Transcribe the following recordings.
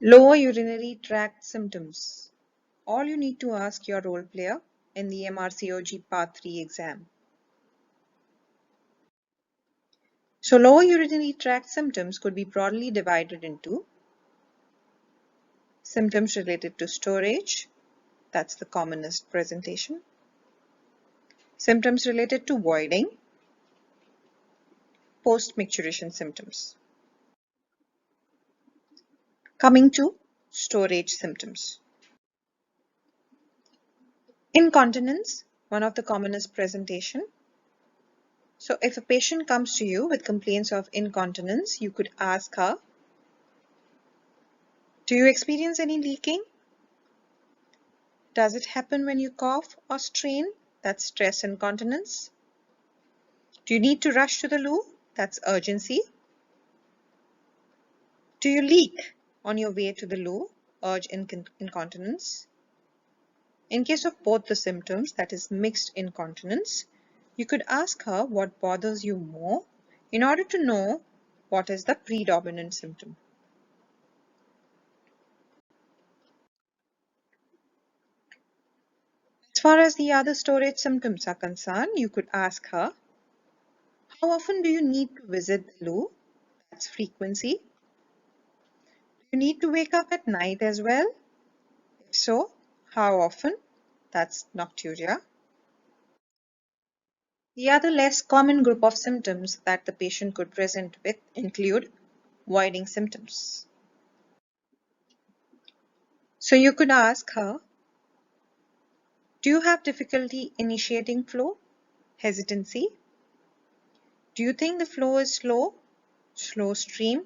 Lower urinary tract symptoms. All you need to ask your role player in the MRCOG Part 3 exam. So lower urinary tract symptoms could be broadly divided into symptoms related to storage, that's the commonest presentation. Symptoms related to voiding, post-maturation symptoms. Coming to storage symptoms. Incontinence, one of the commonest presentation. So if a patient comes to you with complaints of incontinence, you could ask her, do you experience any leaking? Does it happen when you cough or strain? That's stress incontinence. Do you need to rush to the loo? That's urgency. Do you leak on your way to the loo? Urge incontinence. In case of both the symptoms, that is mixed incontinence, you could ask her what bothers you more in order to know what is the predominant symptom. As far as the other storage symptoms are concerned, you could ask her, how often do you need to visit the loo? That's frequency. Do you need to wake up at night as well? If so, how often? That's nocturia. The other less common group of symptoms that the patient could present with include voiding symptoms. So you could ask her, do you have difficulty initiating flow? Hesitancy? Do you think the flow is slow? Slow stream?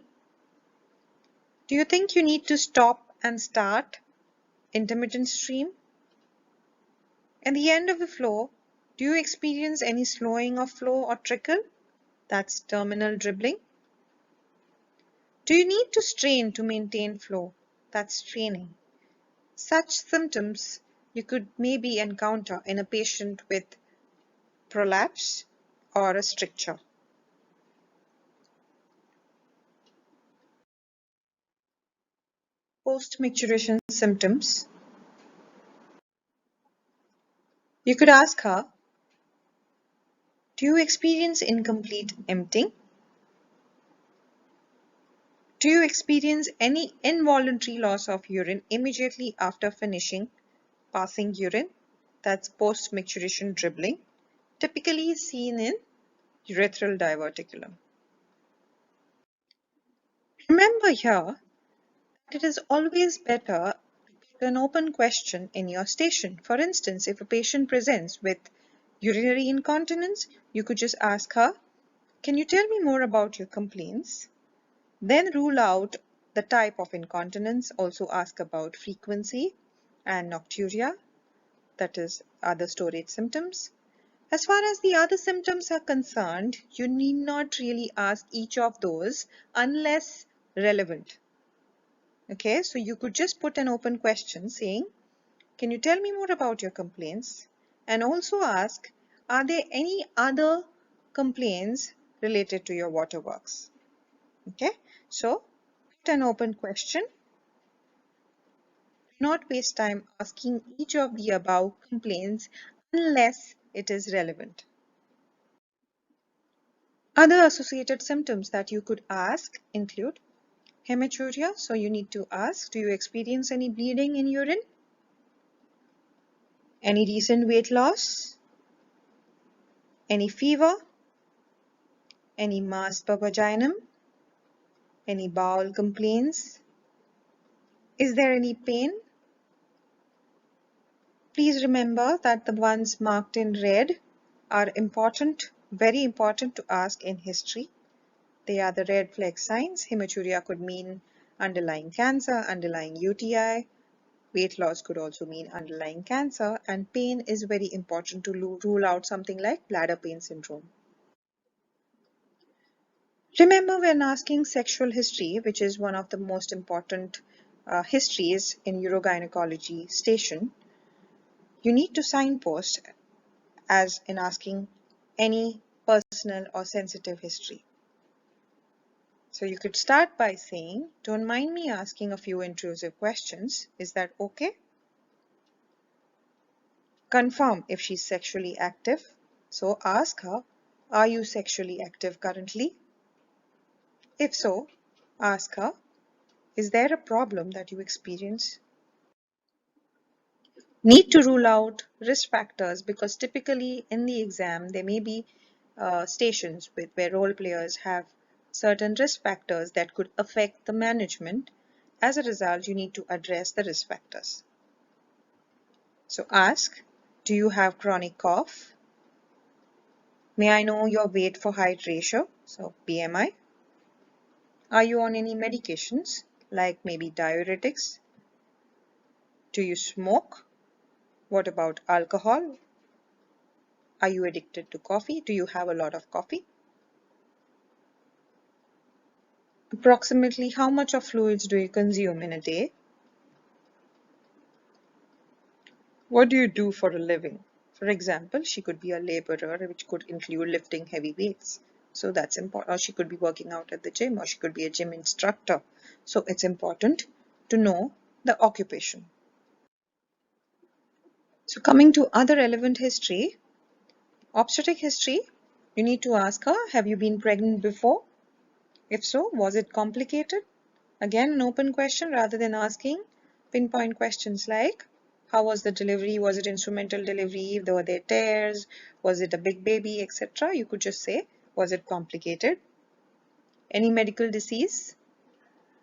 Do you think you need to stop and start? Intermittent stream? At the end of the flow, do you experience any slowing of flow or trickle? That's terminal dribbling. Do you need to strain to maintain flow? That's straining. Such symptoms you could maybe encounter in a patient with prolapse or a stricture. Post-maturation symptoms. You could ask her, do you experience incomplete emptying? Do you experience any involuntary loss of urine immediately after finishing passing urine? That's post-maturation dribbling, typically seen in urethral diverticulum. Remember here that it is always better to put an open question in your station. For instance, if a patient presents with urinary incontinence, you could just ask her, can you tell me more about your complaints? Then rule out the type of incontinence, also ask about frequency and nocturia, that is other storage symptoms. As far as the other symptoms are concerned, you need not really ask each of those unless relevant. Okay, so you could just put an open question saying, can you tell me more about your complaints? And also ask, are there any other complaints related to your waterworks? Okay, so put an open question. Do not waste time asking each of the above complaints unless it is relevant. Other associated symptoms that you could ask include hematuria. So you need to ask, do you experience any bleeding in urine? Any recent weight loss? Any fever? Any mass per vaginum? Any bowel complaints? Is there any pain? Please remember that the ones marked in red are important, very important to ask in history. They are the red flag signs. Hematuria could mean underlying cancer, underlying UTI. Weight loss could also mean underlying cancer, and pain is very important to rule out something like bladder pain syndrome. Remember, when asking sexual history, which is one of the most important histories in urogynecology station, you need to signpost as in asking any personal or sensitive history. So you could start by saying, "Don't mind me asking a few intrusive questions. Is that okay?" Confirm if she's sexually active. So ask her, "Are you sexually active currently?" If so, ask her, "Is there a problem that you experience?" Need to rule out risk factors, because typically in the exam there may be stations where role players have certain risk factors that could affect the management. As a result, you need to address the risk factors. So ask, "Do you have chronic cough? May I know your weight for height ratio?" So BMI. Are you on any medications, like maybe diuretics? Do you smoke? What about alcohol? Are you addicted to coffee? Do you have a lot of coffee? Approximately how much of fluids do you consume in a day? What do you do for a living? For example, she could be a laborer, which could include lifting heavy weights. So that's important. Or she could be working out at the gym, or she could be a gym instructor. So it's important to know the occupation. So coming to other relevant history, obstetric history, you need to ask her, "Have you been pregnant before? If so, was it complicated?" Again, an open question rather than asking pinpoint questions like, "How was the delivery? Was it instrumental delivery? Were there tears? Was it a big baby, etc.?" You could just say, "Was it complicated? Any medical disease?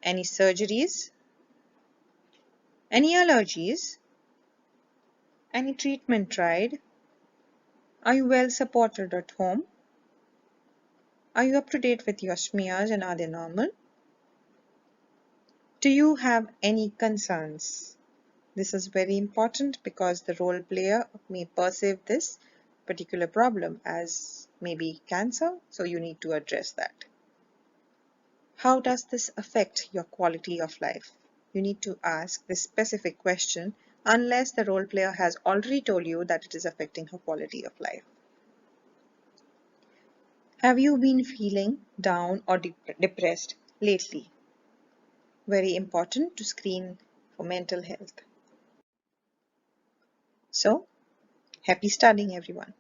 Any surgeries? Any allergies? Any treatment tried? Are you well supported at home? Are you up to date with your smears and are they normal? Do you have any concerns?" This is very important because the role player may perceive this particular problem as maybe cancer, so you need to address that. How does this affect your quality of life? You need to ask this specific question unless the role player has already told you that it is affecting her quality of life. Have you been feeling down or depressed lately? Very important to screen for mental health. So, happy studying, everyone.